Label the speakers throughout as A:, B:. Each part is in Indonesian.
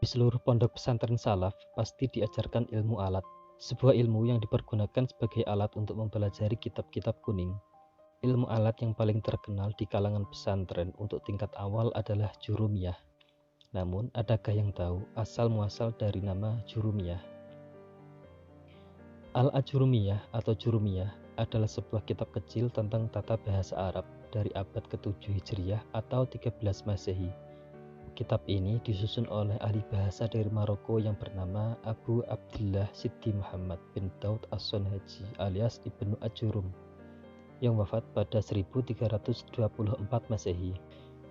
A: Di seluruh pondok pesantren salaf pasti diajarkan ilmu alat, sebuah ilmu yang dipergunakan sebagai alat untuk mempelajari kitab-kitab kuning. Ilmu alat yang paling terkenal di kalangan pesantren untuk tingkat awal adalah jurumiyah. Namun, adakah yang tahu asal-muasal dari nama jurumiyah? Al-Ajurumiyah atau Jurumiyah adalah sebuah kitab kecil tentang tata bahasa Arab dari abad ke-7 Hijriah atau 13 Masehi. Kitab ini disusun oleh ahli bahasa dari Maroko yang bernama Abu Abdillah Siddi Muhammad bin Daud As-Sonhaji alias Ibnu Ajurum yang wafat pada 1324 Masehi.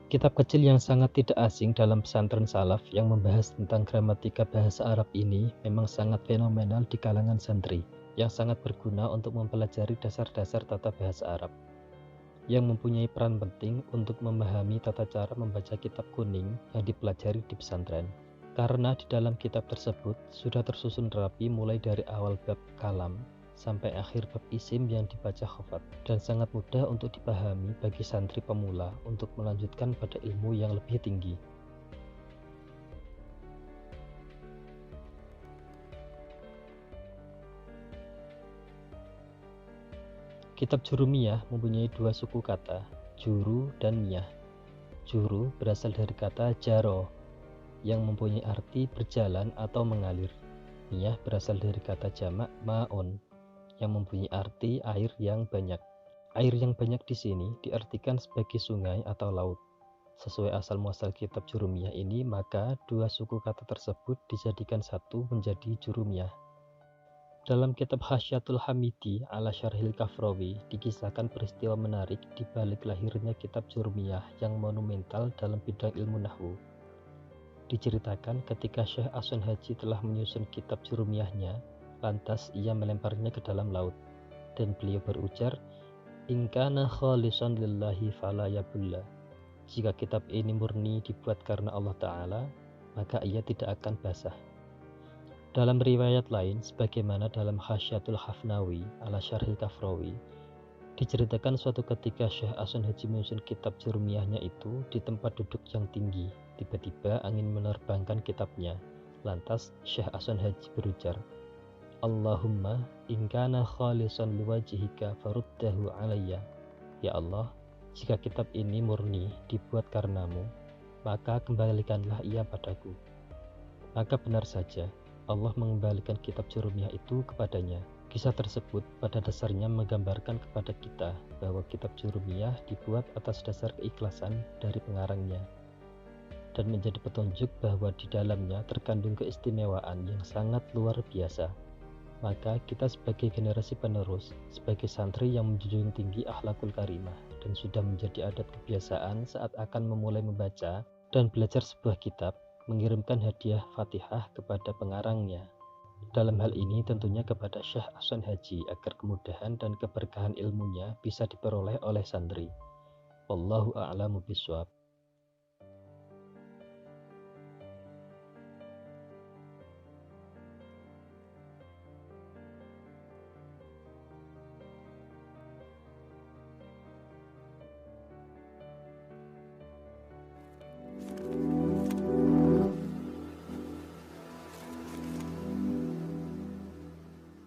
A: Kitab kecil yang sangat tidak asing dalam pesantren salaf yang membahas tentang gramatika bahasa Arab ini memang sangat fenomenal di kalangan santri, yang sangat berguna untuk mempelajari dasar-dasar tata bahasa Arab, yang mempunyai peran penting untuk memahami tata cara membaca kitab kuning yang dipelajari di pesantren. Karena di dalam kitab tersebut sudah tersusun rapi mulai dari awal bab kalam sampai akhir bab isim yang dibaca khafat, dan sangat mudah untuk dipahami bagi santri pemula untuk melanjutkan pada ilmu yang lebih tinggi. Kitab Jurumiyah mempunyai dua suku kata, juru dan miyah. Juru berasal dari kata jaro yang mempunyai arti berjalan atau mengalir. Miyah berasal dari kata jamak ma'on yang mempunyai arti air yang banyak. Air yang banyak di sini diartikan sebagai sungai atau laut. Sesuai asal-muasal kitab Jurumiyah ini, maka dua suku kata tersebut dijadikan satu menjadi Jurumiyah. Dalam kitab Hasyatul Hamidi ala Syarhil Kafrawi dikisahkan peristiwa menarik di balik lahirnya kitab Jurumiyah yang monumental dalam bidang ilmu nahwu. Diceritakan ketika Syekh As-Sonhaji telah menyusun kitab Jurumiyahnya, lantas ia melemparnya ke dalam laut, dan beliau berujar, "In kana khalisan lillahi fala yabulla." Jika kitab ini murni dibuat karena Allah Ta'ala, maka ia tidak akan basah. Dalam riwayat lain, sebagaimana dalam Khasyatul Hafnawi ala Syarhil Kafrawi, diceritakan suatu ketika Syekh As-Sonhaji menyusun kitab Jurumiyahnya itu di tempat duduk yang tinggi. Tiba-tiba angin menerbangkan kitabnya. Lantas Syekh As-Sonhaji berujar, "Allahumma in kana khalisan liwajhika faruddahu alayya." Ya Allah, jika kitab ini murni dibuat karenamu, maka kembalikanlah ia padaku. Maka benar saja, Allah mengembalikan kitab Jurumiyah itu kepadanya. Kisah tersebut pada dasarnya menggambarkan kepada kita bahwa kitab Jurumiyah dibuat atas dasar keikhlasan dari pengarangnya, dan menjadi petunjuk bahwa di dalamnya terkandung keistimewaan yang sangat luar biasa. Maka kita sebagai generasi penerus, sebagai santri yang menjunjung tinggi akhlakul karimah dan sudah menjadi adat kebiasaan saat akan memulai membaca dan belajar sebuah kitab, mengirimkan hadiah Fatihah kepada pengarangnya. Dalam hal ini tentunya kepada Syekh As-Sonhaji agar kemudahan dan keberkahan ilmunya bisa diperoleh oleh santri. Wallahu a'lamu bishawab.